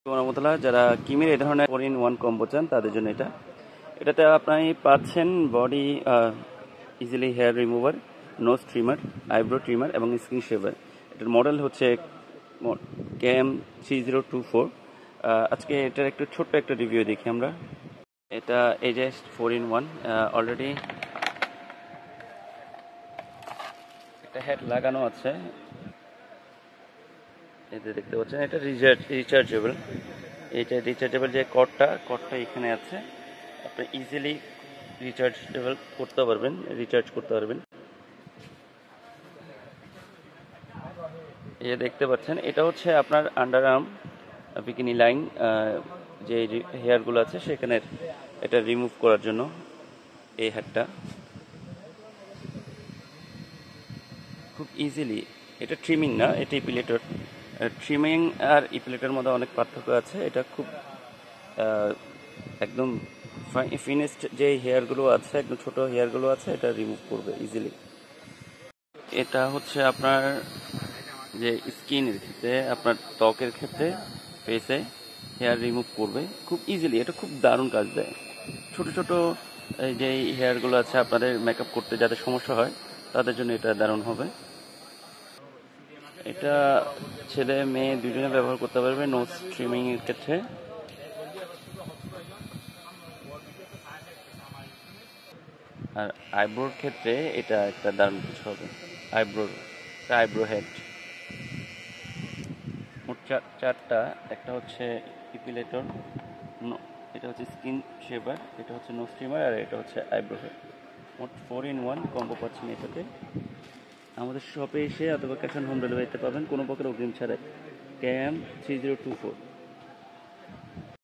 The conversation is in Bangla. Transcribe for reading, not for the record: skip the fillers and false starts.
রহমতুল্লাহ, যারা কিমির এই ধরনের 4-in-1 কম্বো চান তাদের জন্য এটাতে আপনি পাচ্ছেন body easily hair remover, nose trimmer, eyebrow trimmer এবং স্কিন শেভার। এটার মডেল হচ্ছে KM3024। আজকে এটার একটু ছোট্ট একটা রিভিউ দেখি আমরা। এটা এই যে 4-in-1 অলরেডি একটা হেড লাগানো আছে, এতে দেখতে পাচ্ছেন। এটা রিচার্জেবল। এটা রিচার্জেবল যে কর্ডটা এখানে আছে, আপনি ইজিলি রিচার্জ করতে পারবেন। এই যে দেখতে পাচ্ছেন, এটা হচ্ছে আপনার আন্ডার আর্ম বিকিনি লাইন, যে হেয়ারগুলো আছে সেখানে এটা রিমুভ করার জন্য এই হেয়ারটা খুব ইজিলি। এটা ট্রিমিং না, এটা ইপিলেটর। ট্রিমিং আর ইপিলেটর মধ্যে অনেক পার্থক্য আছে। এটা খুব একদম ফিনেস্ট যে হেয়ারগুলো আছে, একদম ছোট হেয়ারগুলো আছে, এটা রিমুভ করবে ইজিলি। এটা হচ্ছে আপনার যে স্কিনের ক্ষেত্রে, আপনার ত্বকের ক্ষেত্রে, ফেসে হেয়ার রিমুভ করবে খুব ইজিলি। এটা খুব দারুণ কাজ দেয়। ছোট ছোট যে হেয়ারগুলো আছে আপনাদের মেকআপ করতে যাদের সমস্যা হয় তাদের জন্য এটা দারুণ হবে। এটা ছেলে মেয়ে দুজনে ব্যবহার করতে পারবে নোজ ট্রিমিং এর ক্ষেত্রে। আর আইব্রোর ক্ষেত্রে এটা একটা দারুণ কিছু হবে। আইব্রো হেড মোট চারটা। একটা হচ্ছে ইপিলেটর, এটা হচ্ছে স্কিন শেভার, এটা হচ্ছে নোজ ট্রিমার, আর এটা হচ্ছে আইব্রো হেড। মোট 4-in-1 কম্বো পাচ্ছেন এটাতে। আমাদের শপে এসে অথবা ক্যাশ অন হোম ডেলিভারিতে পাবেন কোনো প্রকার অগ্রিম ছাড়াই। KM3024।